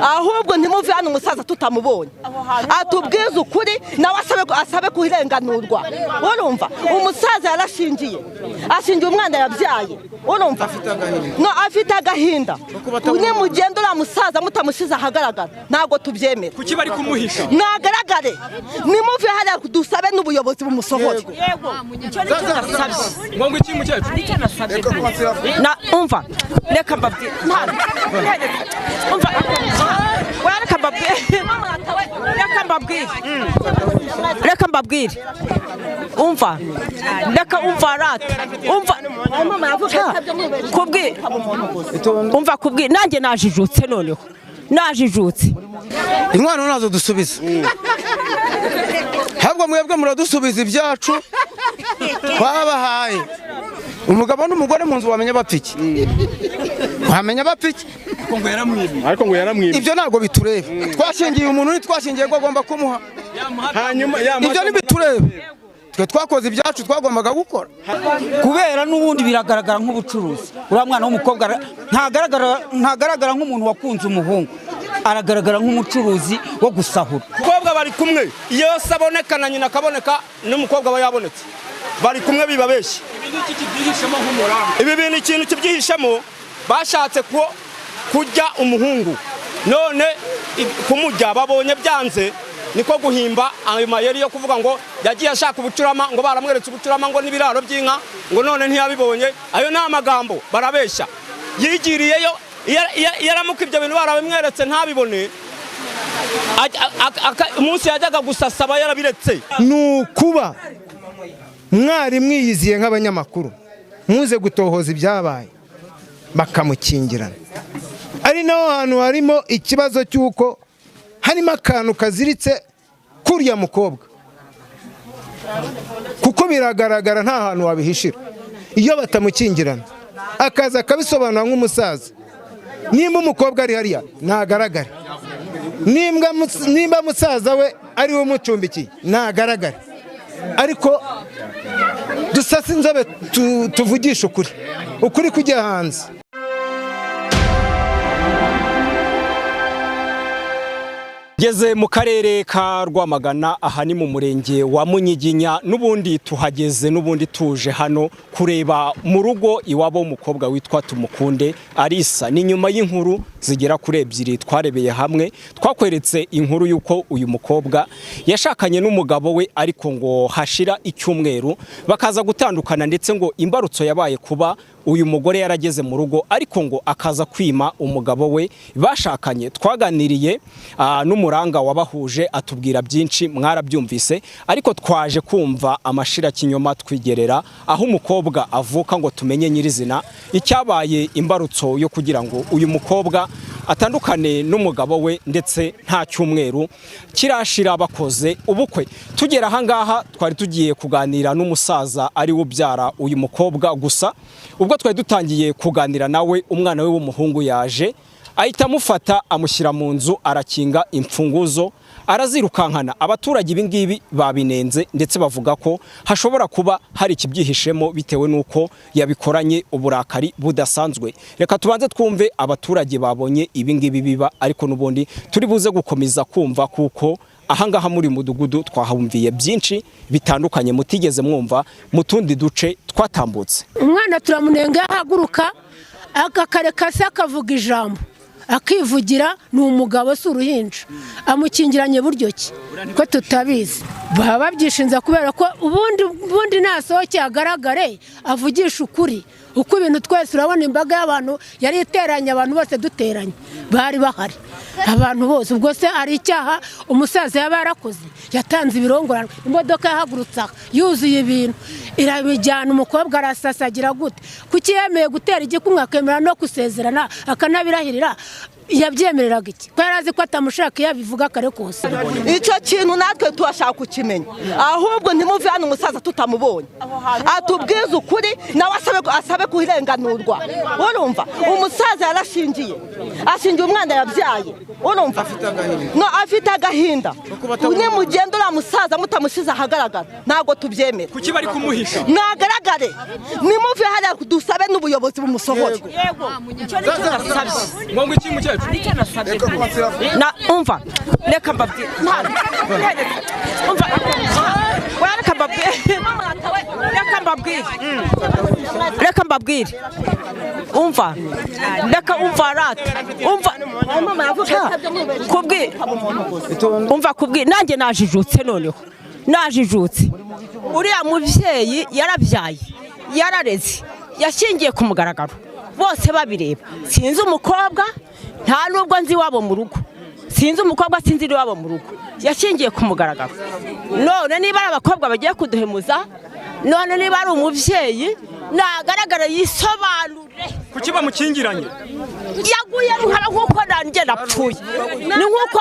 ahubwo ntimuve hano umusaza tutamubonye atubwiza ukuri nawe asabe kuhirenganurwa urumva umusaza yarashingiye ashingiye umwana yabyaye urumva no afite agahinda unye mugendo ura musaza mutamushize ahagaragara ntago tubyemera kuki bari kumuhisha nagaragare nimuve hariya dusabe n'ubuyobozi bumusohore ngo iki mukecuru na umva reka mbabwire umva reka mbabwire umva reka umva rata umva kubwire nanjye najijutse noneho najijutse inkwano nazo dusubiza habwo mwebwe muradusubiza ibyacu twabahaye umugabo n'umugore mu nzu wamenya bapfiki wamenya bapfiki ariko ngo yaramwibye ibyo ntabwo bitureba twashingiye umuntu ntitwashingiye ko agomba kumuha hanyuma ibyo ntibitureba twe twakoze ibyacu twagombaga gukora kubera n'ubundi biragaragara nk'ubucuruzi uriya mwana w'umukobwa ntagaragara nk'umuntu wakunze umuhungu aragaragara nk'umucuruzi wo gusahura umukobwa bari kumwe iyo se aboneka na nyina akaboneka n'umukobwa aba yabonetse bari kumwe bibabeshye ibi bintu ikintu kibyihishamo bashatse kujya umuhungu none kumujya babonye byanze niko guhimba ayo mayeri yo kuvuga ngo yagiye ashaka ubucurama ngo baramweretse ubucurama ngo n'ibiraro by'inka ngo none ntiyabibonye ayo ni amagambo barabeshya yigiriyeyo yaramuka ibyo bintu barabimweretse ntabibone umunsi yajyaga gusasaba yarabiretse nukuba mwari mwiyiziye nk'abanyamakuru muze gutohoza ibyabaye bakamukingirana ari naho hantu harimo ikibazo cy'uko harimo akantu kaziritse kuriya mukobwa kuko biragaragara nta hantu wabihishira iyo batamukingirana akaza akabisobanura nk'umusaza nimba umukobwa ari hariya ntagaragare nimba musaza we ari we umucumbikiye ntagaragare ariko dusase inzobe tuvugisha ukuri kujya hanze. Ngeze mu karere ka Rwamagana aha ni mu murenge wa Munyiginya n'ubundi tuhageze n'ubundi tuje hano kureba mu rugo iwabo umukobwa witwa Tumukunde Arisa ni nyuma y'inkuru zigera kuri ebyiri twarebeye hamwe twakweretse inkuru yuko uyu mukobwa yashakanye n'umugabo we ariko ngo hashira icyumweru bakaza gutandukana ndetse ngo imbarutso yabaye kuba uyu mugore yarageze mu rugo ariko ngo akaza kwima umugabo we bashakanye twaganiriye n'umuranga wabahuje atubwira byinshi mwarabyumvise ariko twaje kumva amashira kinyoma twigerera aho umukobwa avuka ngo tumenye nyirizina icyabaye imbarutso yo kugira ngo uyu mukobwa atandukane n'umugabo we ndetse nta cyumweru kirashira bakoze ubukwe tugera aha ngaha twari tugiye kuganira n'umusaza ari ubyara uyu mukobwa gusa ubwo twari dutangiye kuganira nawe umwana we w'umuhungu yaje ahita amufata amushyira mu nzu arakinga imfunguzo arazirukankana abaturage ibingibi babinenze ndetse bavuga ko hashobora kuba hari ikibyihishemo bitewe nuko yabikoranye uburakari budasanzwe reka tubanze twumve abaturage babonye ibingibi biba ariko nubundi turi buze gukomeza kumva kuko ahangaha muri mudugudu twahumviye byinshi bitandukanye mutigeze mwumva mu tundi duce twatambutse umwana turamunenga yahaguruka akakareka se akavuga ijambo akivugira ni umugabo si uruhinja amukingiranye buryo ki ko tutabizi baba babyishinza kubera ko ubundi nasohoke agaragare avugisha ukuri uko ibintu twese urabona imbaga y'abantu yari iteranye abantu bose duteranye bari bahari abantu bose ubwo se ari icyaha umusaza yaba yarakoze yatanze ibirongorano imodoka yahagurutse yuzuye ibintu irabijyana umukobwa arasasagira gute kuki yemeye gutera igikumwe akemera no gusezerana akanabirahirira yabyemereraga iki ko yarazi ko atamushaka yabivuga kare kose icyo kintu natwe turashaka kukimenya ahubwo ntimuve hano umusaza tutamubonye atubwiza ukuri nawe asabe kuhirenganurwa urumva umusaza yarashingiye ashingiye umwana yabyaye urumva no afite agahinda unye mugendo ura musaza mutamushize ahagaragara ntago tubyemera kuki bari kumuhisha nagaragare nimuve hariya dusabe n'ubuyobozi bumusohore ngo iki mukecuru na umva reka mbabwire umva reka mbabwire umva reka umva rata umva kubwire nanjye najijutse noneho najijutse uriya mubyeyi yarabyaye yarareze yashingiye ku mugaragaro bose babireba sinzi umukobwa nta nubwo nzi iwabo mu rugo sinzi umukobwa sinzi iwabo mu rugo yashingiye ku mugaragaro none niba ari abakobwa bagiye kuduhemuza none niba ari umubyeyi nagaragara yisobanure kuki bamukingiranye yaguye ruhara nk'uko nanjye napfuye ni nk'uko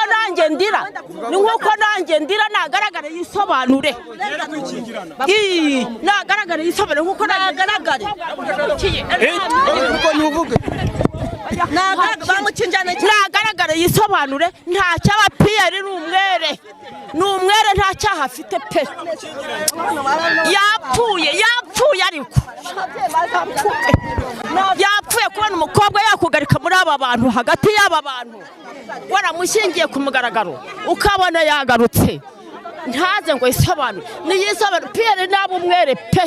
nanjye ndira nagaragara yisobanure nagaragara yisobanure nk'uko nagaragare nagaragara yisobanure nta cyaba piyeri ni umwere nta cyaha afite pe yapfuye ariko yapfuye kubona umukobwa yakugarika muri aba bantu hagati y'aba bantu waramushingiye ku mugaragaro ukabona yagarutse ntaze ngo yisobanure niyisobanure piyeri naba umwere pe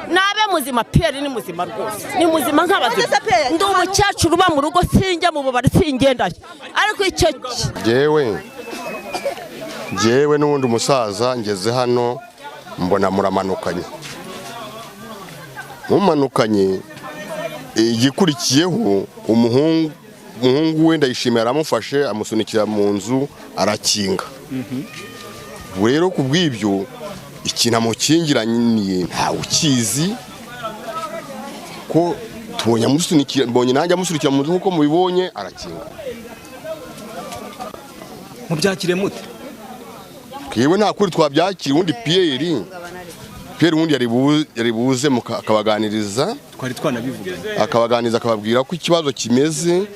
nabe muzima piyeri ni muzima rwose ni muzima nk'abazima ndi umukecuru uba mu rugo sinjya mu bubari singendayo ariko icyo Jewe n'ubundi umusaza ngeze hano mbona muramanukanye mumanukanye igikurikiyeho umuhungu we ndayishimira aramufashe amusunikira mu nzu arakinga rero kubw'ibyo ikintu amukingiranye ntawe ukizi ko tubonye amusunikira mbonye nanjye amusunikira mu nzu nk'uko mubibonye arakinga mubyakire mute Kiwe nta kuri twabyakira undi Pierre undi yari buze akabaganiriza twari twanabivuga akabaganiriza akababwira ko ikibazo kimeze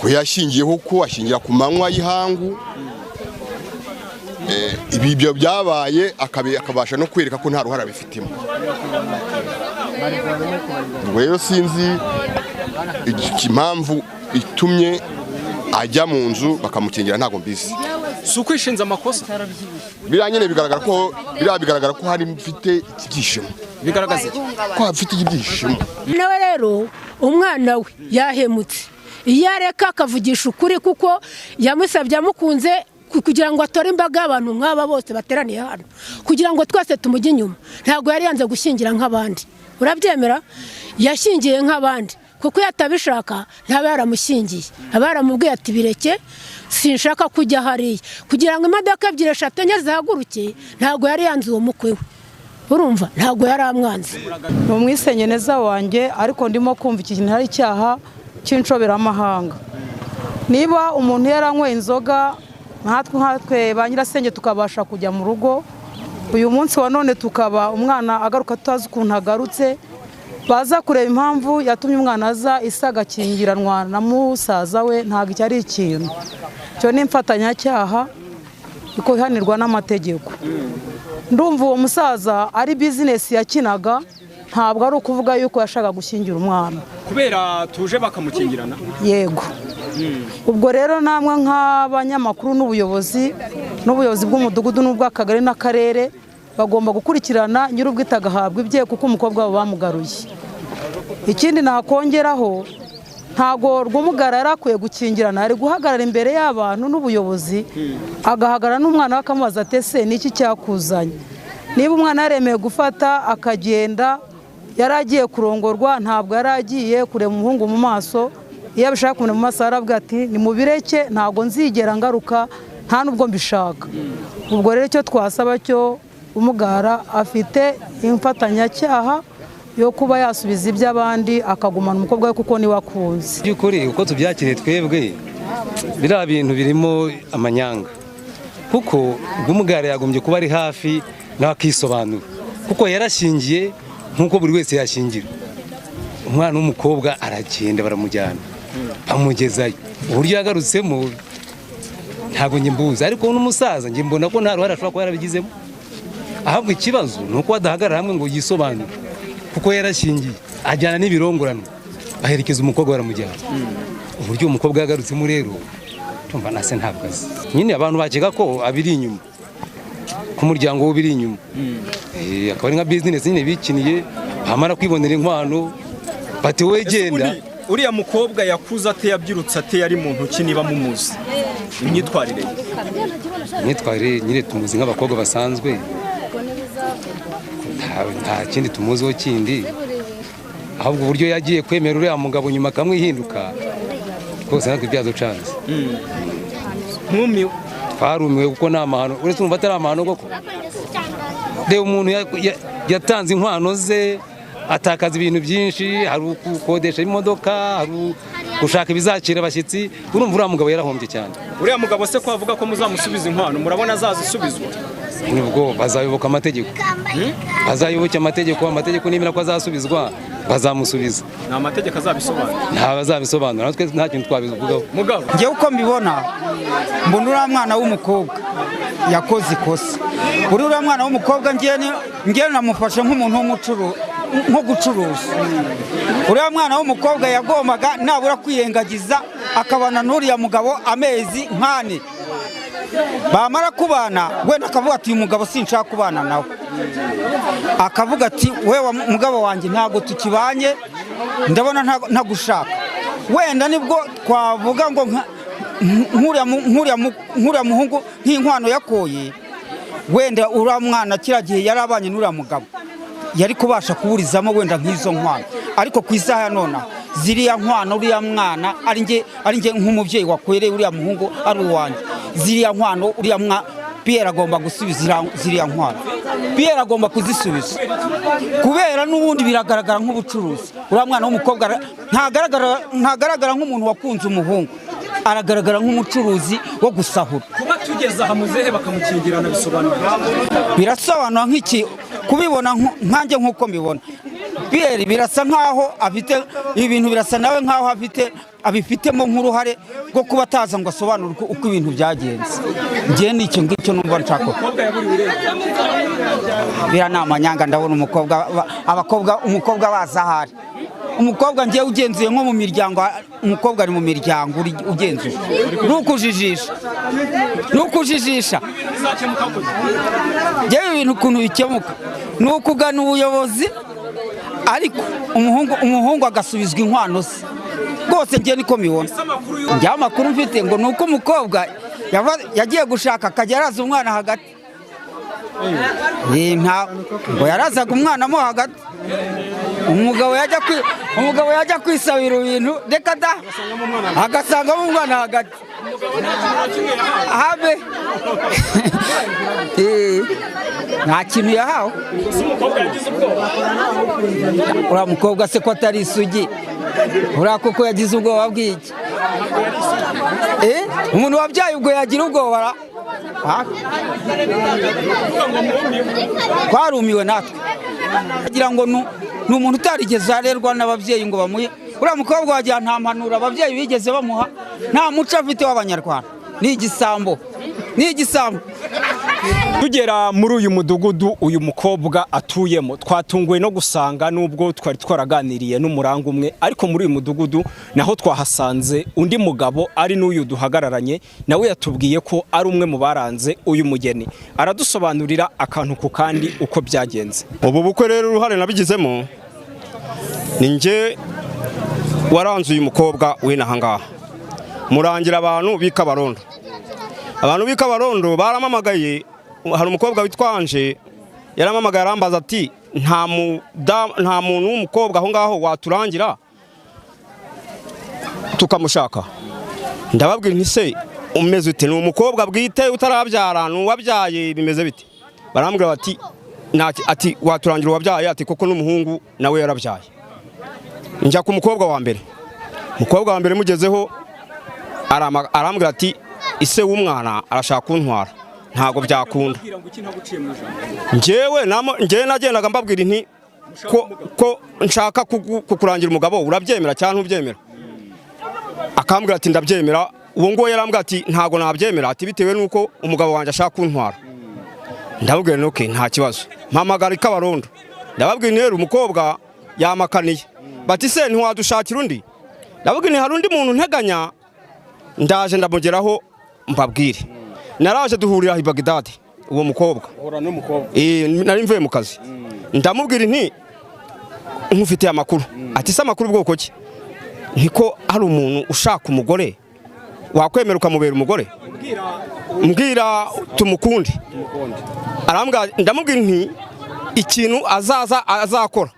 ko yashingiyeho ko ashingira ku manywa y'ihangu ibyo byabaye akabasha no kwereka ko nta ruhara bifitimo rero sinzi impamvu itumye ajya mu nzu bakamukingira ntago mbizi si ukwishinza amakosa biranyene bigaragara ko hari mfite ibyishimo bigaragaza ko afite ibyishimo nawe rero umwana we yahemutse iyo areka akavugisha ukuri kuko yamusabye amukunze kugira ngo atore imbaga y'abantu nk'aba bose bateraniye hano kugira ngo twese tumujye inyuma ntabwo yari yanze gushingira nk'abandi urabyemera yashingiye nk'abandi kuko yatabishaka ntaba yaramushingiye aba yaramubwiye ati bireke sinshaka kujya hariya kugira ngo imodoka ebyiri eshatu enye zihaguruke ntabwo yari yanze uwo mukwe we urumva ntabwo yari amwanze ni umwisengeneza wanjye ariko ndimo kumva ikintu ari icyaha cy'inshoberamahanga niba umuntu yaranyweye inzoga nkatwe ba nyirasenge tukabasha kujya mu rugo uyu munsi wa none tukaba umwana agaruka tutazi ukuntu agarutse baza kureba impamvu yatumye umwana aza isa agakingiranwa na musaza we ntabwo icyo ari ikintu cyo ni imfatanyacyaha iko ihanirwa n'amategeko ndumva uwo musaza ari bizinesi yakinaga ntabwo ari ukuvuga yuko yashaka gushyingira umwana kubera tuje bakamukingirana yego ubwo rero namwe nk'abanyamakuru n'ubuyobozi bw'umudugudu n'ubw'akagari n'akarere bagomba gukurikirana nyir'ubwite agahabwa ibye kuko umukobwa wabo bamugaruye ikindi nakongeraho ntago rw'umugara yarakwiye gukingirana ari guhagarara imbere y'abantu n'ubuyobozi agahagarara n'umwana we akamubaza ati ese ni iki cyakuzanye niba umwana yaremeye gufata akagenda yari agiye kurongorwa ntabwo yari agiye kureba umuhungu mu maso iyo abishaka kumenya mu maso aravuga ati ni mubireke ntabwo nzigera ngaruka nta nubwo mbishaka ubwo rero icyo twasaba cyo umugara afite imfatanyacyaha yo kuba yasubiza iby'abandi akagumana umukobwa we kuko niwe akunze by'ukuri uko tubyakiriye twebwe biriya bintu birimo amanyanga kuko umugara yagombye kuba ari hafi nawe akisobanura kuko yarashingiye nk'uko buri wese yashingira umwana w'umukobwa aragenda baramujyana bamugezayo uburyo yagarutsemo ntabwo nyimbuza ariko n'umusaza njye mbona ko nta ruhare ashobora kuba yarabigizemo ahubwo ikibazo ni uko badahagarara hamwe ngo yisobanure kuko yarashingiye ajyana n'ibirongorano aherekeza umukobwa baramujyana uburyo umukobwa yagarutsemo rero tumva nase ntabwo azi nyine abantu bakeka ko abiri inyuma ku muryango we biri inyuma akaba ari nka business nyine bikiniye bamara kwibonera inkwano bati we genda. Uriya mukobwa yakuze ate yabyirutse ate yari mu ntoki niba mumuzi imyitwarire nyine tumuzi nk'abakobwa basanzwe nta kindi tumuziho kindi ahubwo uburyo yagiye kwemera uriya mugabo nyuma akamwihinduka rwose natwe byaducanze. Mwumiwe twarumiwe kuko nta mahano uretse umva atari amahano koko reba umuntu yatanze inkwano ze atakaza ibintu byinshi, hari ukodesha imodoka, hari gushaka ibizakira abashyitsi, urumva uriya mugabo yarahombye cyane. Uriya mugabo se ko avuga ko muzamusubiza inkwano murabona azazisubizwa? Nubwo bazayoboka amategeko bazayoboka amategeko nimera ko azasubizwa bazamusubiza. Nta mategeko azabisobanura? Nta bazabisobanura, natwe nta kintu twabivugaho. Mugabo ngiye uko mbibona mbona uriya mwana w'umukobwa yakoze ikosa. Uriya mwana w'umukobwa ngiye namufashe nk'umuntu w'umucuruzi nko gucuruza. Uriya mwana w'umukobwa yagombaga nabura kwirengagiza akabana n'uriya mugabo amezi nkane, bamara kubana wenda akavuga ati uyu mugabo sinshaka kubana nawe, akavuga ati wewe mugabo wanjye ntabwo tukibanye, ndabona ntagushaka. Wenda nibwo twavuga ngo nk'uriya muhungu nk'inkwano yakoye, wenda uriya mwana kiriya gihe yari abanye n'uriya mugabo yari kubasha kuburizamo wenda nk'izo nkwano, ariko ku isaha ya none ziriya nkwano uriya mwana ari nge nk'umubyeyi wakwereye uriya muhungu ari uwanjye, ziriya nkwano uriya mwana Pierre agomba gusubiza ziriya nkwano, Pierre agomba kuzisubiza kubera n'ubundi biragaragara nk'ubucuruzi. Uriya mwana w'umukobwa ntagaragara nk'umuntu wakunze umuhungu, aragaragara nk'umucuruzi wo gusahura. Kuba tugeze aha muzehe bakamukingirana bisobanura birasobanura nk'iki kubibona nkanjye nk'uko mbibona. Pierre birasa nkaho afite ibintu, birasa nawe nkaho abifitemo nk'uruhare rwo kuba ataza ngo asobanure uko ibintu byagenze. Ngiye n'icyo ngicyo numva nshaka. Bira namanyanga ndabona umukobwa bazahari. Umukobwa ngiye ugenzuye nko mu miryango, umukobwa ari mu miryango ugenzuye nukujijisha ngewe ibintu ukuntu bikemuka nukugana ubuyobozi, ariko umuhungu agasubizwa inkwano ze. Rwose ngiye niko mibona. Ngiye amakuru mfite ngo nuko umukobwa yagiye gushaka akajya araza umwana hagati, ngo yarazaga umwana mo hagati, umugabo yajya kwisabira ibintu reka da agasangamo umwana hagati habe nta kintu yahawe. Uriya mukobwa se ko atari isugi, uriya koko yagize ubwoba bw'iki? Umuntu wabyaye ubwo yagira ubwoba? Twarumiwe natwe, agira ngo ni umuntu utarigeze arerwa n'ababyeyi ngo bamuhe. Uriya mukobwa wagira nta mpanuro ababyeyi bigeze bamuha, nta muco afite w'Abanyarwanda, ni igisambo. Tugera muri uyu mudugudu uyu mukobwa atuyemo twatunguwe no gusanga, nubwo twari twaraganiriye n'umuranga umwe, ariko muri uyu mudugudu naho twahasanze undi mugabo ari n'uyu duhagararanye, nawe yatubwiye ko ari umwe mu baranze uyu mugeni. Aradusobanurira akantu ku kandi uko byagenze. Ubu bukwe rero uruhare nabigizemo ni nge waranze uyu mukobwa w'inaha ngaha, murangira abantu b'Ikabarondo. Abantu b'Ikabarondo baramamagaye, hari umukobwa witwa Anje yaramamagaye arambaza ati nta muntu w'umukobwa aho ngaho waturangira tukamushaka. Ndababwira nti se umeze ute? Ni umukobwa bwite utarabyara, n'uwabyaye bimeze bite? Barambwira bati ati waturangira uwabyaye, ati koko n'umuhungu nawe yarabyaye. Njya ku mukobwa wa mbere, umukobwa wa mbere mugezeho arambwira ati ise w'umwana arashaka kuntwara, ntago byakunda. Njyewe nagendaga mbabwira nti ko nshaka kukurangira umugabo, urabyemera cyangwa ntubyemera? Akambwira ati ndabyemera. Uwo ngo yarambwira ati ntago nabyemera, ati bitewe nuko umugabo wanjye ashaka kuntwara. Ndababwira nti okay nta kibazo, mpamagara Ikabarondo ndababwira rero umukobwa yamakaniye, bati se ntiwadushakira undi? ndavuga ni hari undi muntu nteganya ndaje ndamugeraho mbabwire. Naraje duhurira i Bagdad uwo mukobwa. Uhura n'umukobwa. Nari mvuye mu kazi. Ndamubwira nti nkufitiye amakuru. Ati se amakuru bwoko ki? Niko hari umuntu ushaka umugore wakwemera ukamubera umugore. Mbwira tumukunde. Arambwira ndamubwira nti ikintu azakora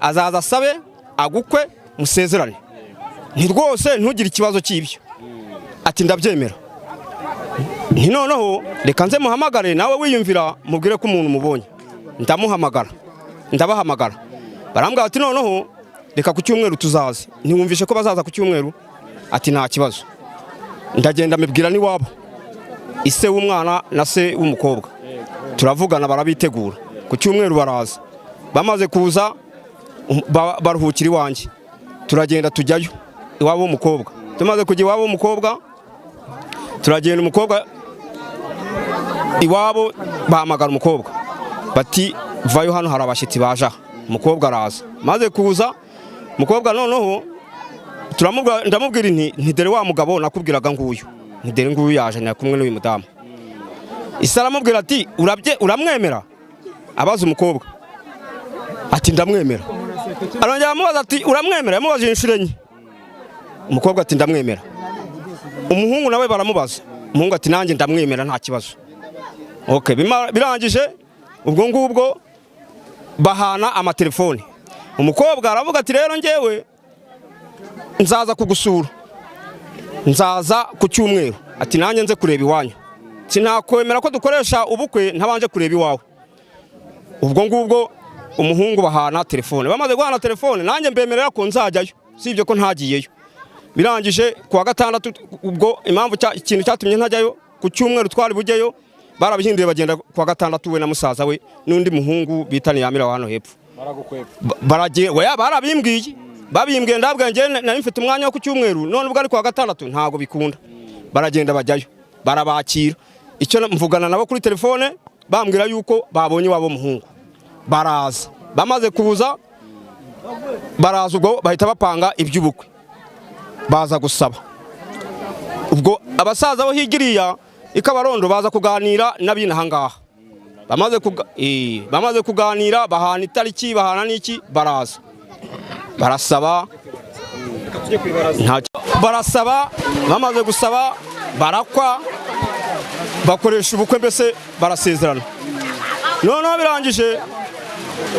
azaza asabe agukwe musezerane. Ni rwose ntugire ikibazo cy'ibyo. Ati ndabyemera. Ni noneho reka nze muhamagare nawe wiyumvira mubwire ko umuntu mubonye. Ndamuhamagara. Ndabahamagara. Barambwira ati noneho reka ku cyumweru tuzaze. Ntiwumvishe ko bazaza ku cyumweru? Ati nta kibazo. Ndagenda mbibwira ni wabo. Ise w'umwana na se w'umukobwa. Turavugana barabitegura. Ku cyumweru baraza. Bamaze kuza baruhukira iwanjye. Turagenda tujyayo iwabo w'umukobwa. Tumaze kujya iwabo w'umukobwa turagenda umukobwa iwabo bahamagara umukobwa. Bati vayo hano hari abashyitsi baje. Umukobwa araza. Maze kuza umukobwa noneho ndamubwira nti dere wa mugabo nakubwiraga nguyu. Nti dere nguyu yaje nakumwe n'uyu mudamu. Isara amubwira ati uramwemera? Abaza umukobwa. Ati ndamwemera. Arongera amubaza ati uramwemera? Yamubaje inshuro enye. Umukobwa ati ndamwemera. Umuhungu nawe baramubaza. Umuhungu ati nanjye ndamwemera nta kibazo. Okay, birangije ubwo ngubwo bahana amatelefone. Umukobwa aravuga ati rero ngewe nzaza kugusura. Nzaza ku cyumweru. Ati nanjye nze kureba iwanyu. Sinakwemera ko dukoresha ubukwe ntabanje kureba iwawe. Ubwo ngubwo umuhungu bahana telefone. Bamaze guhana telefone nanjye mbemerera ko nzajyayo. Sibyo ko ntagiyeyo. Birangije kuwa gatandatu ubwo impamvu ikintu cyatumye ntajyayo ku cyumweru twari bujyeyo barabihinduye bagenda kuwa gatandatu we na musaza we n'undi muhungu bitani yamira hano hepfo. Baragiye barabimbwiye. Babimbwiye ndabwa nge nari mfite umwanya wo ku cyumweru none ubwo ari kuwa gatandatu ntago bikunda. Baragenda bajyayo. Barabakira. Icyo mvugana nabo kuri telefone bambwira yuko babonye wabo muhungu. Baraza. Bamaze kuza baraza ubwo bahita bapanga iby'ubukwe. Baza gusaba. Ubwo abasaza bo higiriya ikabarondo baza kuganira nabina hangaha. Bamaze kuganira bahana itariki bahana n'iki baraza. Barasaba. Barasaba bamaze gusaba barakwa bakoresha ubukwe mbese barasezerana. Noneho birangije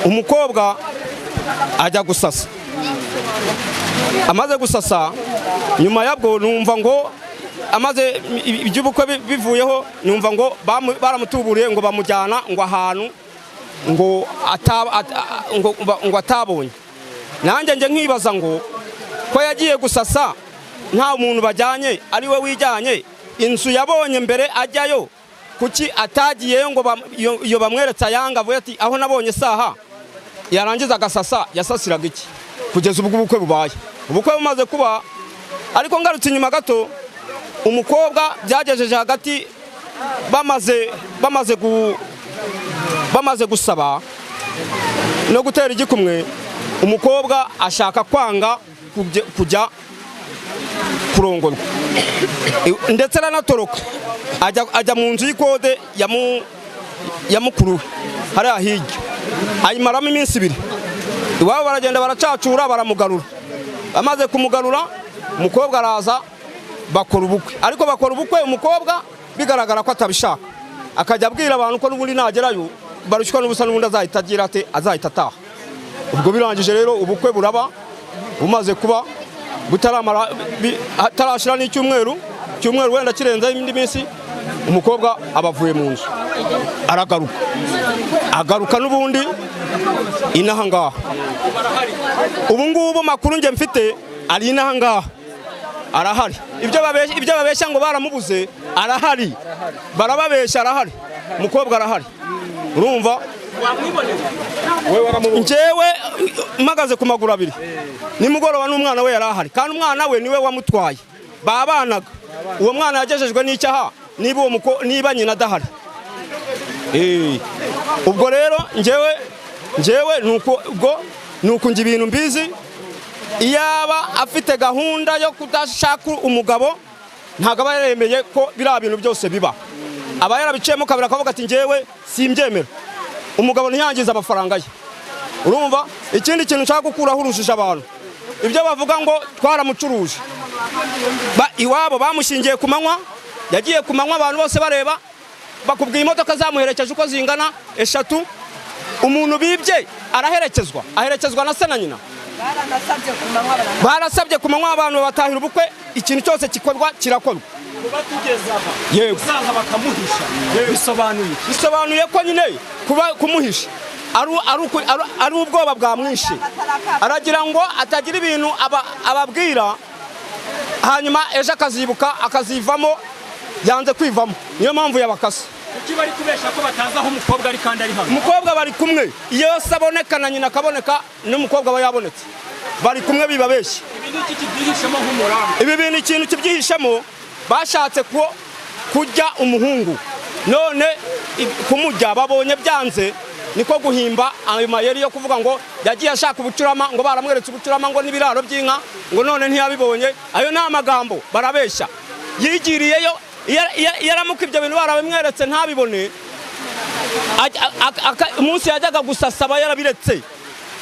umukobwa ajya gusasa. Amaze gusasa nyuma yabwo numva ngo amaze iby'ubukwe bivuyeho numva ngo baramutuburiye ngo bamujyana ngo ahantu ngo atabonye. Nanjye nje nkibaza ngo ko yagiye gusasa nta muntu bajyanye ari we wijyanye inzu yabonye mbere ajyayo kuki atagiyeyo ngo iyo bamweretse ayanga avuye ati aho nabonye saha yarangiza agasasa yasasiraga iki kugeza ubwo ubukwe bubaye. Ubukwe bumaze kuba ariko ngarutse inyuma gato umukobwa byagejeje hagati bamaze gusaba no gutera igikumwe. Umukobwa ashaka kwanga kujya kurongorwa ndetse aranatoroka ajya mu nzu y'ikode ya mukuru hariya hirya ayimaramo iminsi 2. Iwabo baragenda baracacura baramugarura. Bamaze kumugarura umukobwa araza bakora ubukwe. Ariko bakora ubukwe umukobwa bigaragara ko atabishaka. Akajya abwira abantu ko n'ubundi nagerayo barushywa n'ubusa n'ubundi azahita agira ate azahita ataha. Ubwo birangije rero ubukwe buraba bumaze kuba butaramara tarashira n'icyumweru wenda kirenza indi minsi umukobwa abavuye mu nzu agaruka n'ubundi inaha ngaha. Ubu ngubu makuru nge mfite ari inaha ngaha arahari. Ibyo babeshya ngo baramubuze arahari. Barababeshya arahari. Umukobwa arahari. Urumva njyewe mpagaze ku maguru abiri nimugoroba n'umwana we yarahari kandi umwana we niwe wamutwaye babanaga. Uwo mwana yagejejwe n'icyaha niba nyina adahari. Ubwo rero njyewe nuko nje ibintu mbizi iyaba afite gahunda yo kudashaka umugabo ntabwo aba yaremeye ko biriya bintu byose biba, aba yarabiciyemo kabiri akavuga ati njyewe simbyemera, umugabo ntiyangize amafaranga ye. Urumva ikindi kintu nshaka gukuraho urushije abantu, ibyo bavuga ngo twaramucuruje, iwabo bamushingiye ku manywa, yagiye ku manywa abantu bose bareba, bakubwiye imodoka zamuherekeje uko zingana 3, umuntu bibye aherekezwa na se na nyina. Barasabye ku manywa abantu batahira ubukwe, ikintu cyose kikorwa kirakorwa. Yego bakamuhisha bisobanuye ko nyine kuba kumuhisha ari ubwoba bwamwishe, aragira ngo atagira ibintu ababwira hanyuma ejo akazibuka akazivamo yanze kwivamo, niyo mpamvu yabakase. Kuki bari kubesha ko batazi aho umukobwa ari kandi ari hano? Umukobwa bari kumwe, iyo se aboneka na nyina akaboneka n'umukobwa aba yabonetse, bari kumwe bibabeshye. Ibi ni iki kibyihishamo nk'umurambo? Ibi bintu ikintu kibyihishamo, bashatse kujya umuhungu, none kumujya babonye byanze, niko guhimba ayo mayeri yo kuvuga ngo yagiye ashaka ubucurama, ngo baramweretse ubucurama ngo n'ibiraro by'inka, ngo none ntiyabibonye. Ayo ni amagambo, barabeshya. Yigiriyeyo yaramuka ibyo bintu barabimweretse ntabibone, umunsi yajyaga gusasaba yarabiretse,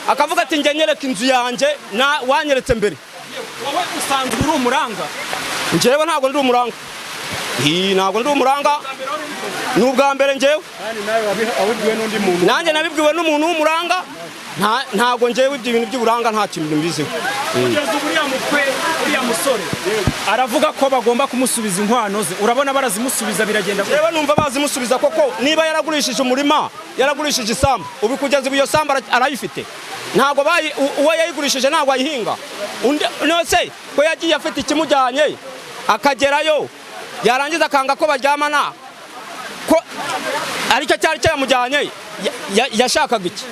akavuga ati njye nyereka inzu yanjye wanyeretse mbere. Wowe usanzwe uri umuranga? Njyewe ntabwo ndi umuranga. Ntabwo ndi umuranga, ni ubwa mbere njyewe. Nanjye nabibwiwe n'umuntu w'umuranga, ntabwo njyewe ibyo bintu by'uburanga nta kintu mbiziho. Kugeza uriya musore aravuga ko bagomba kumusubiza inkwano ze, urabona barazimusubiza biragenda gute? Yewe numva bazimusubiza koko, niba yaragurishije umurima, yaragurishije isambu, ubu kugeza iyo sambu arayifite. Ntabwo uwo yayigurishije ntabwo ayihinga. Nose ko yagiye afite ikimujyanye akagerayo, yarangiza akanga ko baryamana, ko aricyo cyari cyamujyanye, yashakaga iki?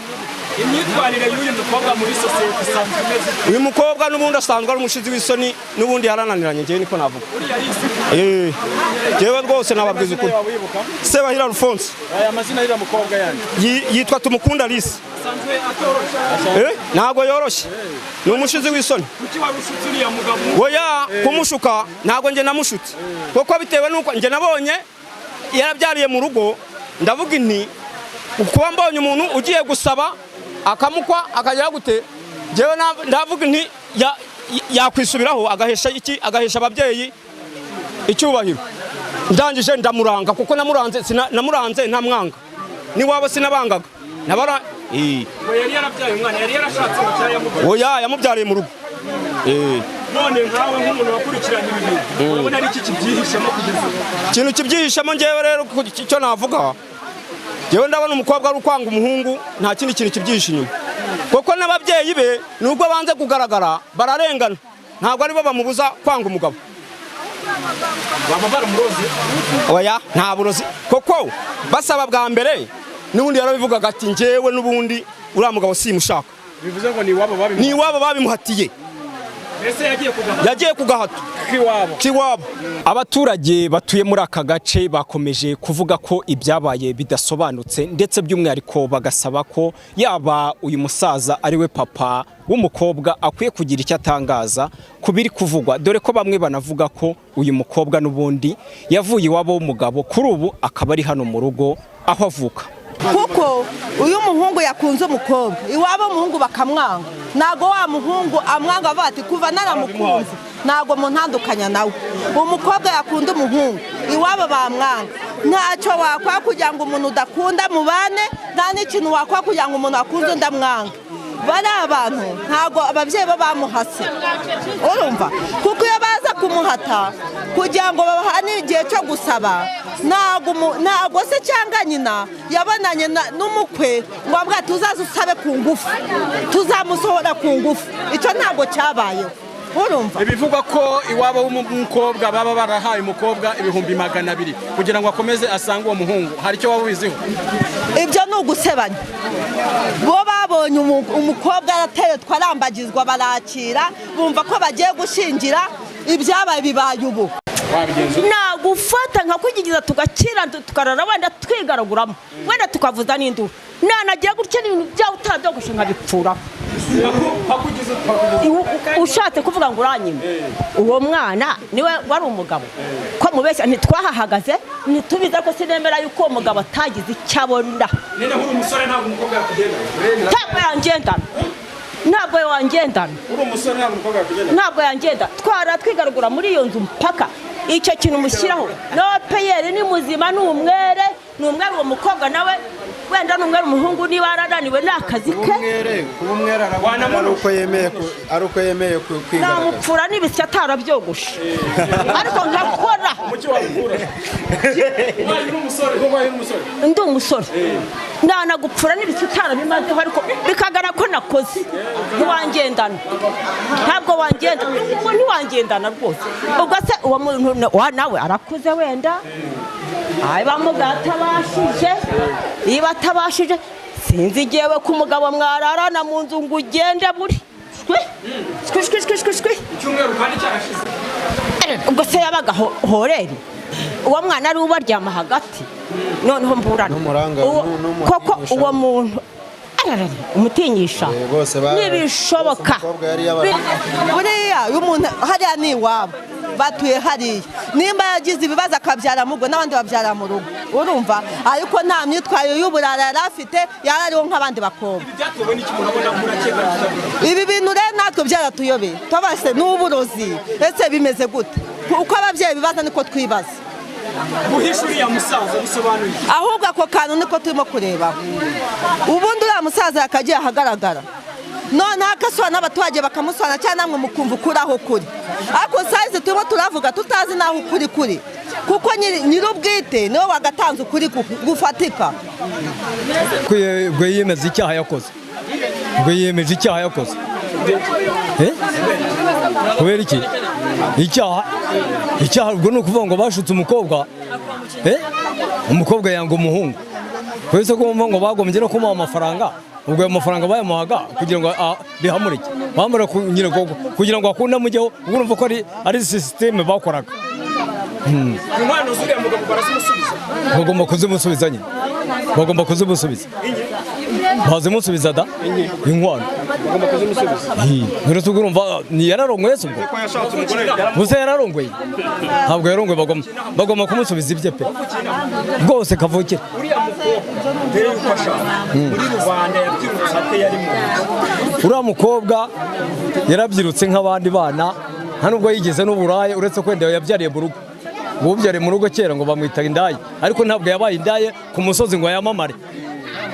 Imyitwarire y'uyu mukobwa muri sosiyete isanzwe imeze. Uyu mukobwa n'ubundi asanzwe ari umushizi w'isoni, n'ubundi yarananiranye, njyewe niko navuga. Njyewe rwose nababwiza ukuri. Sebahira Alphonse. Aya mazina y'ira mukobwa yani yitwa Tumukunda Alice. Asanzwe atoroshye. Ntabwo yoroshye, ni umushizi w'isoni. Kuki warushutse uriya mugabo? Oya, kumushuka ntabwo njye namushutse, kuko bitewe nuko njye nabonye yarabyariye mu rugo, ndavuga inti kuba mbonye umuntu ugiye gusaba akamukwa akagera gute, njyewe ndavuga inti yakwisubiraho agahesha ababyeyi icyubahiro. Ndangije ndamuranga, kuko namuranze ntamwanga, niwabo sinabangaga nabara. Yari yarabyaye umwana, yari yarashatse mu cyaya yamubyariye. Oya, yamubyariye mu rugo. None nkawe nk'umuntu wakurikiranye ibi bintu, urabona ari iki kibyihishemo kugeza ubu? Ikintu kibyihishemo njyewe rero icyo navuga, njyewe ndabona umukobwa ari ukwanga umuhungu, nta kindi kintu kibyihishe inyuma, kuko n'ababyeyi be nubwo banze kugaragara bararengana, ntabwo aribo bamubuza kwanga umugabo. Baba baramuroze? Oya, nta burozi, kuko basaba bwa mbere n'ubundi yarabivugaga ati njyewe n'ubundi uriya mugabo simushaka. Bivuze ngo ni iwabo babimuhatiye. Ese yagiye ku gahato kiwabo. Abaturage batuye muri aka gace bakomeje kuvuga ko ibyabaye bidasobanutse, ndetse by'umwihariko bagasaba ko yaba uyu musaza ari we papa w'umukobwa akwiye kugira icyo atangaza ku biri kuvugwa, dore ko bamwe banavuga ko uyu mukobwa n'ubundi yavuye iwabo w'umugabo, kuri ubu akaba ari hano mu rugo aho avuka. Kuko uyu muhungu yakunze umukobwa, iwabo umuhungu bakamwanga, ntago wa muhungu amwanga avuga ati kuva naramukunze ntago muntandukanya nawe. Umukobwa yakunda umuhungu, iwabo bamwanga. Ntacyo wakwa kugira ngo umuntu udakunda mubane, nta n'ikintu wakwa kugira ngo umuntu akunze ndamwanga. Bari abantu ntago ababyeyi bo bamuhase, urumva, kuko iyo baza kumuhata kugira ngo babahane igihe cyo gusaba, ntago se cyangwa nyina yabonanye n'umukwe ngo avuga tuzaze usabe ku ngufu, tuzamusohora ku ngufu. Icyo ntago cyabayeho, urumva. Ibivugwa ko iwabo w'umukobwa baba barahaye umukobwa 200,000 kugira ngo akomeze asange uwo muhungu, hari icyo waba ubiziho? Ibyo ni ugusebanya. Bo babonye umukobwa arateye twarambagizwa, barakira bumva ko bagiye gushingira, ibyabaye bibaye ubu. nagufata nkakwigigiza tugakira tukarara wenda twigaraguramo wenda tukavuza n'induru nanagiye gutya n'ibintu byawe utabyogoshe nkabipfuraho ushatse kuvuga ngo uranyima uwo mwana niwe wari umugabo ko mubeshya ntitwahahagaze ntitubize ko sinemera yuko uwo mugabo atagize icyo abona ntabwo yangendana ntabwo yangendana twara twigaragura muri iyo nzu mpaka icyo kintu mushyiraho no peyeri ni muzima ni umwere uwo mukobwa nawe wenda n'umwere umuhungu niba arananiwe ni akazi ke kuba umwere ari uko yemeye kwigaragaza namupfura n'ibisya atarabyogoshe ariko nkakora ndi umusore nanagupfura n'ibisya utarabimazeho ariko bikagana ko nakoze ntiwangendana ntabwo ntiwangendana rwose ubwo se uwo muntu nawe arakuze wenda bamugatabashije iyo atabashije sinzi igihewe ko umugabo mwararana mu nzu ngo ugende muri shwi icyumweru kandi cyarashize ubwo se yabaga horeri uwo mwana ari ubaryama hagati noneho mburana koko uwo muntu umutinyisha ntibishoboka buriya uyu muntu hariya ni iwabo batuye hariya nimba yagize ibibazo akabyara mu rugo n'abandi babyara mu rugo urumva ariko nta myitwarire y'uburara yari afite yari ariho nk'abandi bakobwa ibi bintu rero natwe byaratuyobeye tubase n'uburozi ese bimeze gute uko ababyeyi bibaza niko twibaza guhisha uriya musaza bisobanuye ahubwo ako kantu niko turimo kurebaho ubundi uriya musaza yakagiye ahagaragara noneho akasura n'abaturage bakamusura cyangwa namwe mukumva ukuri aho kuri ariko sayizi turimo turavuga tutazi n'aho ukuri kuri kuko nyir'ubwite niwe wagatanze ukuri gufatika ubwo yiyemeza icyaha yakoze kubera iki icyaha ubwo ni ukuvuga ngo bashutse umukobwa yanga umuhungu kwese ko ngo bagombye no kumuha amafaranga ubwo ayo mafaranga bayamuhaga kugira ngo bihamurike bamara kugira ngo akunde amujyeho ubwo urumva ko ari sisiteme bakoraga inkwano zuriya mugabo barazimusubiza bagomba kuzimusubiza bazimusubiza da inkwano nturetse ubwo urumva yararongoye se ubwo gusa yararongoye ntabwo yarongoye bagomba kumusubiza ibye pe rwose kavukire mbere y'uko ashaka muri rubanda yabyirutse ate yari mu uriya mukobwa yarabyirutse nk'abandi bana nta nubwo yigeze n'uburaye uretse ko wenda yabyariye mu rugo ngo ubyariye mu rugo kera ngo bamwita indaya ariko ntabwo yabaye indaya ku musozi ngo yamamare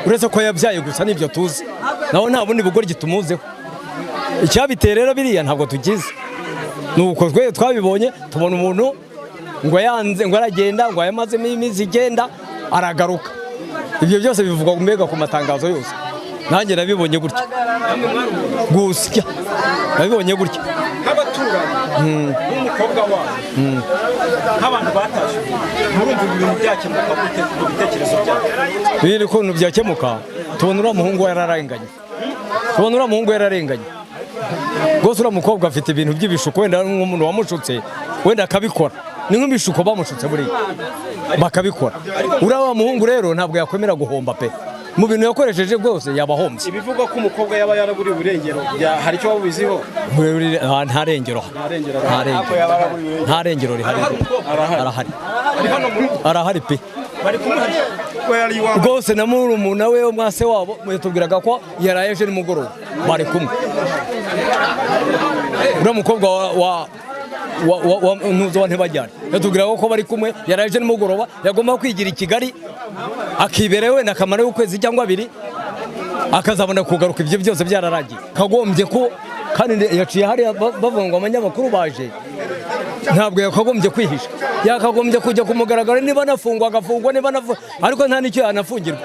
uretse ko yabyaye gusa nibyo tuzi naho nta bundi bugoryi tumuzeho icyabiteye rero biriya ntabwo tugize nuko twe twabibonye tubona umuntu ngo yanze ngo aragenda ngo yamazemo iminsi igenda aragaruka ibyo byose bivugwa mbega ku matangazo yose nanjye nabibonye gutya gusya nabibonye gutya nk'abaturanyi n'umukobwa wabo nk'abantu batashe murumva ibintu byakemuka gute mu bitekerezo byabo biri kuntu byakemuka tubona uriya muhungu yararenganye rwose uriya mukobwa afite ibintu by'ibishuko wenda nk'umuntu wamushutse wenda akabikora ni nk'ibishuko bamushutse buriya bakabikora uriya muhungu rero ntabwo yakwemera guhomba pe mu bintu yakoresheje rwose yabahombye ibivugwa ko umukobwa yaba yaraburiye uburengero hari icyo wabubiziho nta rengero rihari arahari pe rwose na murumuna we umwase wabo yatubwiraga ko yaraye ejo nimugoroba bari kumwe uriya mukobwa wa ntibajyane yatubwiraga ko bari kumwe yaraye ejo nimugoroba yagomba kwigira i Kigali akiberewe na kamara y'ukwezi cyangwa abiri akazabona kugaruka ibyo byose byararangiye kagombye ko kandi yaciye hariya bavuga ngo abanyamakuru baje ntabwo yakagombye kwihisha yakagombye kujya kumugaragara niba anafungwa agafungwa ariko nta n'icyo yanafungirwa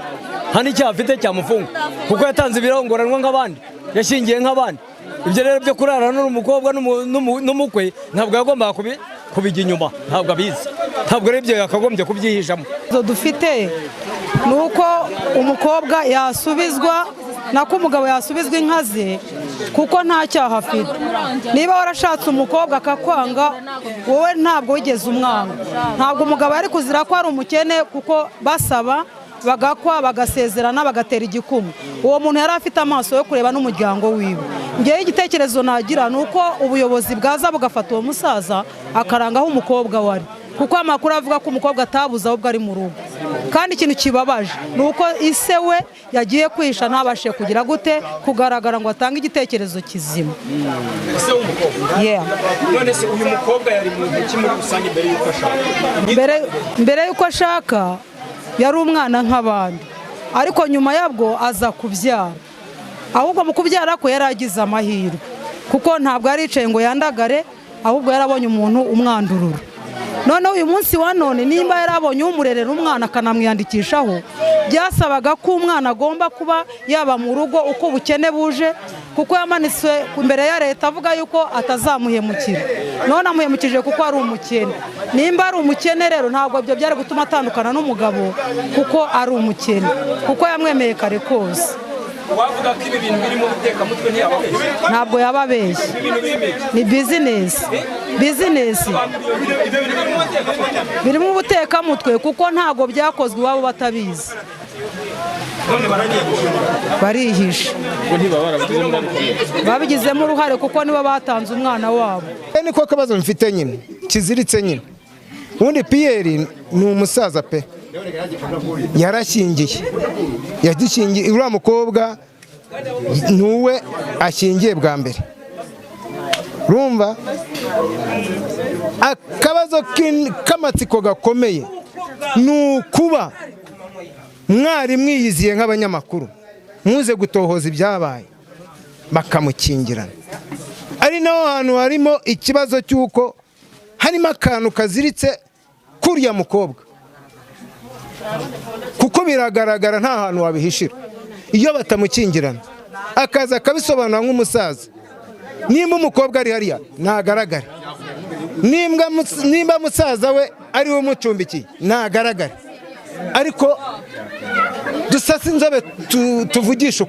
nta n'icyaha afite cyamufunga kuko yatanze ibirongoranwa nk'abandi yashingiye nk'abandi ibyo rero byo kurarana n'umukobwa n'umukwe ntabwo yagombaga kubijya inyuma ntabwo abizi ntabwo ari ibyo yakagombye kubyihishamo dufite ni uko umukobwa yasubizwa nako umugabo yasubizwa inka ze kuko nta cyaha afite. Niba warashatse umukobwa akakwanga wowe ntabwo wigeze umwanga. Ntabwo umugabo yari kuzira ko ari umukene kuko basaba bagakwa bagasezerana bagatera igikumwe. Uwo muntu yari afite amaso yo kureba n'umuryango wiwe. Ngewe igitekerezo nagira nuko ubuyobozi bwaza bugafata uwo musaza akarangaho umukobwa wari, kuko amakuru avuga ko umukobwa atabuze ahubwo ari mu rugo. Kandi ikintu kibabaje nuko ise we yagiye kwisha ntabashe kugira gute kugaragara ngo atange igitekerezo kizima. Ise w'umukobwa? Yeah. None se uyu mukobwa yari mu ntoki muri rusange mbere y'uko ashaka? Mbere y'uko ashaka yari umwana nk'abandi, ariko nyuma yabwo aza kubyara. Ahubwo mu kubyara ko yari agize amahirwe, kuko ntabwo yari yicaye ngo yandagare, ahubwo yarabonye umuntu umwandurura. None uyu munsi wa none nimba yarabonye umurerera umwana akanamwiyandikishaho, byasabaga ko umwana agomba kuba yaba mu rugo uko ubukene buje, kuko yamanitswe imbere ya leta avuga yuko atazamuhemukira. None amuhemukije kuko ari umukene. Nimba ari umukene rero ntabwo ibyo byari gutuma atandukana n'umugabo kuko ari umukene, kuko yamwemeye kare kose. Wavuga ko ibi bintu birimo guteka mutwe ntiyababeshye? Ntabwo yababeshye, ni bizinesi. Birimo ubutekamutwe kuko ntabwo byakozwe iwabo batabizi. Barihisha, babigizemo uruhare kuko nibo batanze umwana wabo. Niko kabazo mfite nyine kiziritse nyine. Ubundi Pierre ni umusaza pe, yarashingiye, yagishingiye. Uriya mukobwa nuwe ashingiye bwa mbere. Rumva akabazo k'amatsiko gakomeye nukuba mwari mwiyiziye nk'abanyamakuru muze gutohoza ibyabaye bakamukingirana. Ari naho hantu harimo ikibazo cy'uko harimo akantu kaziritse kuriya mukobwa, kuko biragaragara nta hantu wabihishira. Iyo batamukingirana akaza akabisobanura nk'umusaza, nimba umukobwa ari hariya ntagaragare, nimba musaza we ari we umucumbikiye ntagaragare, ariko dusase inzobe tuvugisha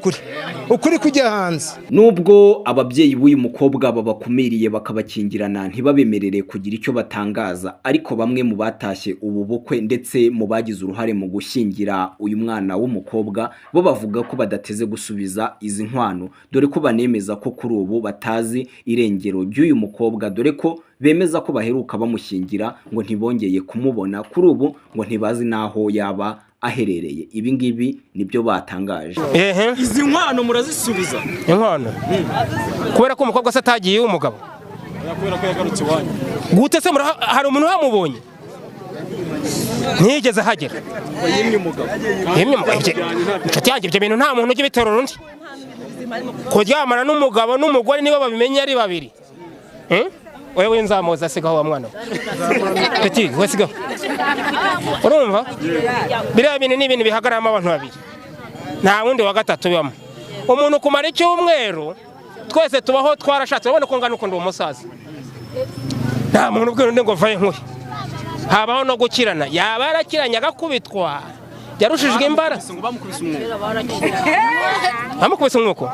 ukuri kujya hanze. Nubwo ababyeyi b'uyu mukobwa babakumiriye bakabakingirana ntibabemerere kugira icyo batangaza, ariko bamwe mu batashye ubu bukwe ndetse mu bagize uruhare mu gushyingira uyu mwana w'umukobwa bo bavuga ko badateze gusubiza izi nkwano, dore ko banemeza ko kuri ubu batazi irengero ry'uyu mukobwa, dore ko bemeza ko baheruka bamushyingira ngo ntibongeye kumubona, kuri ubu ngo ntibazi naho yaba aherereye. Ibi ngibi nibyo batangaje. Izi nkwano murazisubiza? Inkwano kubera ko umukobwa se atagiye umugabo, kubera ko yagarutse iwanyu. Gute se hari umuntu wamubonye? Ntiyigeze hagera. Yimye umugabo. Inshuti yanjye ibyo bintu nta muntu ujya biterura undi. Kuryamana n'umugabo n'umugore nibo babimenye ari babiri. Wewe nzamuza sigaho wa mwana. Petit, we sigaho. Urumva? Biriya bintu ni ibintu bihagaramo abantu babiri. Nta wundi wa gatatu bibamo. Umuntu kumara icyumweru twese tubaho twarashatse, urabona ko ngana ukunda umusaza. Nta muntu ubwira undi ngo vaye nkuye. Habaho no gukirana. Yaba yarakiranye agakubitwa. Yarushijwe imbara. Bamukubise umwuko.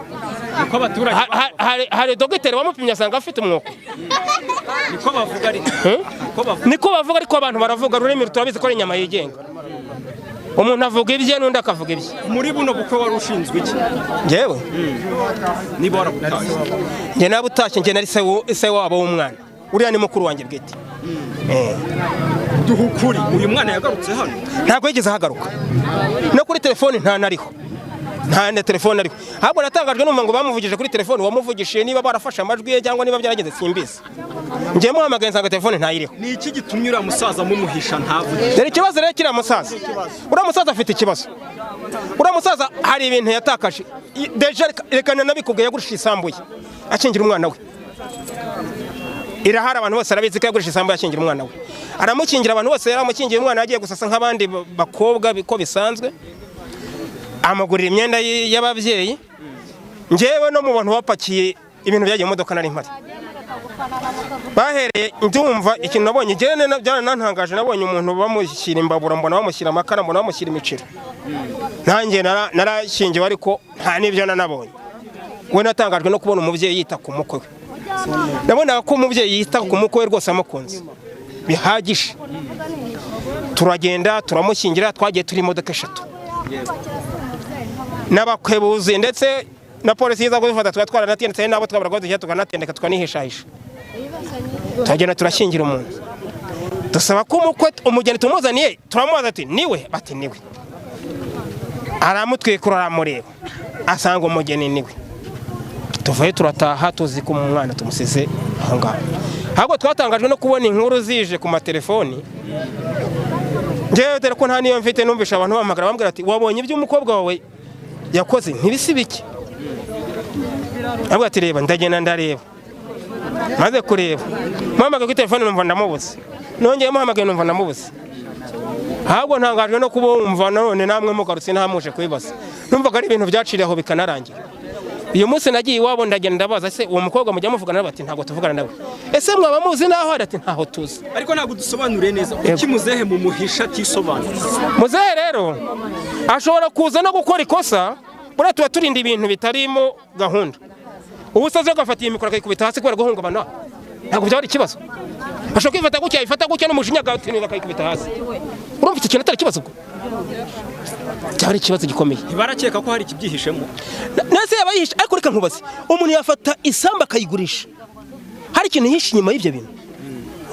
Hari dogiteri wamupimye asanga afite umwuko. Niko bavuga ariko abantu baravuga ururimi turabizi ko ari inyama yigenga. Umuntu avuga ibye n'undi akavuga ibye. Muri buno bukwe wari ushinzwe iki? Jewe niba warabutashye. Nge nabutashye, nge nari se wabo w'umwana. Uriya ni mukuru wanjye bwite. Duhukuri uyu mwana yagarutse hano? Ntabwo yigeze hagaruka. No kuri telefone nta nariho. Nta na telefone ariko. Ahubwo natangajwe n'umwe ngo bamuvugije kuri telefone, wamuvugishije niba barafashe amajwi ye cyangwa niba byarageze simbizi. Ngiye muhamagaye nsanga telefone ntayiriho. Ni iki gitumye uriya musaza mumuhisha ntavugisha? Dore ikibazo rero kiriya musaza. Uriya musaza afite ikibazo. Uriya musaza hari ibintu yatakaje. Deja rekana nabikubwiye yagurishije isambu ye akingira umwana we. Irahara abantu bose arabizi ko yagurishije isambu yakingira umwana we. Aramukingira abantu bose yaramukingiye umwana yagiye gusasa nk'abandi bakobwa biko bisanzwe. Amagurira imyenda y'ababyeyi. Ngewe no mu bantu bapakiye ibintu byagiye mu modoka nari mpari. Bahereye ndumva ikintu nabonye gene byaranantangaje, nabonye umuntu bamushyira imbabura, mbona bamushyira amakara, mbona bamushyira imiciro. Nanjye narashingiwe ariko nta nibyo nanabonye. we natangajwe no kubona umubyeyi yita ku mukwe we. Nabonaga ko umubyeyi yita ku mukwe we rwose amukunze bihagije. Turagenda turamushyingira, twagiye turi imodoka 3 n'abakwebuzi ndetse na polisi yiza gufata tugatwara natendetse nabo twabaraga tujya tukanatendeka tukanihishahisha. Tugenda turashyingira umuntu, dusaba ko umukwe umugeni tumuzaniye, turamubaza ati niwe, bati niwe. Aramutwikura aramureba asanga umugeni niwe. Tuvaye turataha tuzi ko umwana tumusize aho ngaho. Ahubwo twatangajwe no kubona inkuru zije ku matelefoni. Ngewe dore ko nta niyo mfite, numvisha abantu bamagara bambwira ati wabonye ibyo umukobwa wawe yakoze ntibisibike. Abwo ati reba, ndagenda ndareba. Maze kureba mpamagaye ku telefone numva ndamubuze, nongeye muhamagaye numva ndamubuze. Ahubwo ntangajwe no kubumva none namwe mugarutse ntamuje kwibasa, numvaga ari ibintu byaciriye aho bikanarangira. Uyu munsi nagiye iwabo ndagenda ndabaza se uwo mukobwa mujya muvugana bati ntago tuvugana nawe. Ese mwaba muzi naho ati ntaho tuzi. Ariko ntago dusobanure neza uki muzehe mu muhisha atisobanura. Muzehe rero ashobora kuza no gukora ikosa, bura tuba turinda ibintu bitarimo gahunda. Ubusaze gafatiye imikoro akayikubita hasi kubera guhungabana. Ntago byari ikibazo. Ashobora kwifata gutya, ifata gutya n'umushinya gatinira akayikubita hasi. Urumva iki kintu atari kibazo ubwo. Cyari ikibazo gikomeye. Barakeka ko hari ikibyihishemo. Nase yabayihisha, ariko reka nkubaze. Umuntu yafata isamba akayigurisha. Hari ikintu yihishe inyuma y'ibyo bintu.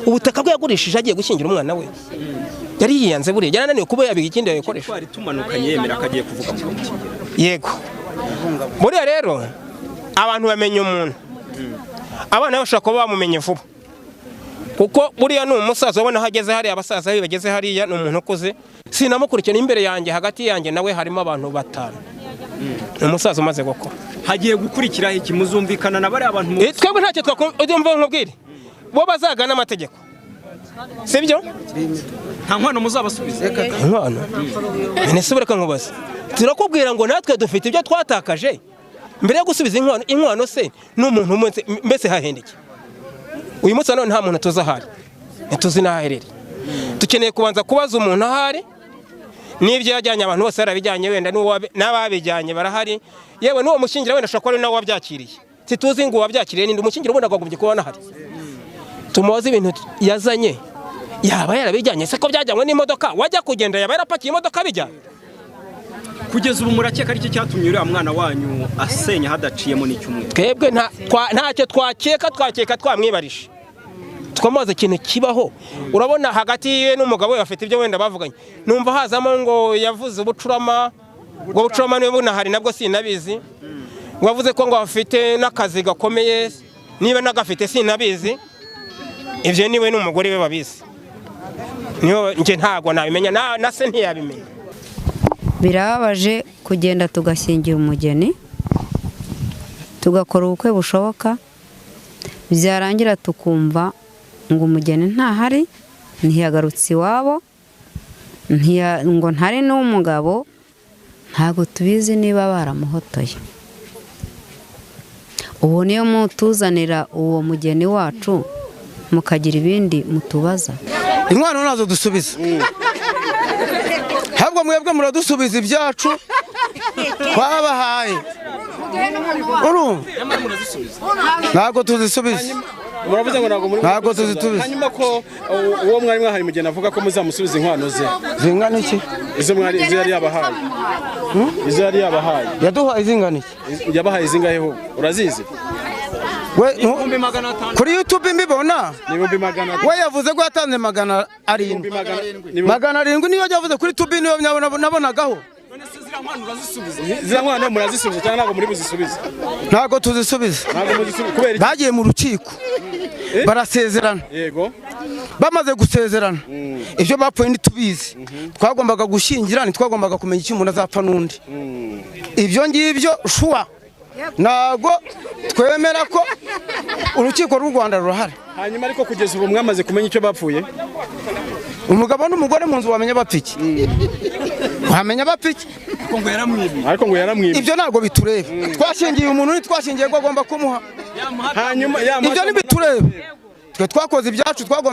Ubutaka bwe yagurishije agiye gushyingira umwana we. Yari yiyanze buriya, yarananiwe kuba yabiga ikindi yakoresha. Twari tumanukanye yemera akagiye kuvuga mu mutima. Yego. Buriya rero abantu bamenye umuntu. Abana bashaka kuba bamumenye vuba. Kuko buriya ni umusaza ubona hageze hari abasaza bageze hariya ni umuntu ukuze. Sinamukurikira imbere yanjye, hagati yanjye nawe harimo abantu 5. Umusaza umaze gukora. Hagiye gukurikira iki muzumvikana na bari abantu. Twebwe ntacyo twakumva nkubwire. Bo bazagana amategeko. Sibyo? Nta nkwano muzabasubiza. Inkwano. Nesubira kankubaza. Turakubwira ngo natwe dufite ibyo twatakaje. Mbere yo gusubiza inkwano se n'umuntu mbese hahendeke. Uyu munsi none nta muntu tuzahari. Ntituzi naherere. Tukeneye kubanza kubaza umuntu ahari. Nibyo yajyanye abantu bose arabijyanye wenda n'ababijyanye barahari. Yewe n'uwo mushingira wenda ashobora nawe wabyakiriye. Situzi ngo wabyakiriye ninde umushingira ubona agomba kuba nahari. Tumubaze ibintu yazanye. Yaba yarabijyanye se ko byajyanywe n'imodoka, wajya kugenda yaba yarapakiye imodoka bijyanye. Kugeza ubu murakeka ari cyo cyatumye uriya mwana wanyu asenya hadaciyemo n'icyumwe. Twebwe ntacyo twakeka twamwibarisha. Twamaze ikintu kibaho. Urabona hagati ye n'umugabo we bafite ibyo wenda bavuganye. Numva hazamo ngo yavuze ubucurama, ngo bucurama niwe bunahari nabwo sinabizi. Wavuze ko ngo afite n'akazi gakomeye, niba nagafite sinabizi. Ibyo niwe n'umugore we babizi. Niyo nje ntago nabimenya na se ntiyabimenya. Birababaje kugenda tugashyingira umugeni, tugakora ubukwe bushoboka, byarangira tukumva ngo umugeni ntahari, ntiyagarutse iwabo, ngo ntari n'umugabo, ntago tubizi niba baramuhotoye. Ubu niyo mutuzanira uwo mugeni wacu mukagira ibindi mutubaza. Inkwano nazo dusubiza. Habwo mwebwe muradusubiza ibyacu twabahaye. Ntago tuzisubiza. Muravuze ngo ntago muri. Ntago tuzitubiza. Hanyuma ko uwo mwari mwahari mugena avuga ko muzamusubiza inkwano ze. Zingana iki? Izo mwari yari yabahaye. Izo yari yabahaye. Yaduhaye zingana iki? Yabahaye zingahe ho? Urazizi? Kuri YouTube mbibona we yavuze ko yatanze 700. 700 niyo yavuze kuri YouTube niyo nabonagaho. Zira mwana murazisubiza cyangwa ntago muri buzisubiza? Ntago tuzisubiza. Bagiye mu rukiko barasezerana. Yego. Bamaze gusezerana ibyo bapfuye ntitubizi. Twagombaga gushyingira, ntitwagombaga kumenya icyo umuntu azapfa n'undi. Ibyo ngibyo shuwa nago twemera ko urukiko rw'u Rwanda rurahari. Hanyuma ariko kugeza ubu mwamaze kumenya icyo bapfuye? Umugabo n'umugore mu nzu bamenya bapfiki. Wamenya bapfiki? Ariko ngo yaramwimye. Ibyo ntago bitureba. Twashingiye umuntu ntitwashingiye ko agomba kumuha. Hanyuma ibyo ntibitureba. Twe twakoze ibyacu twagomba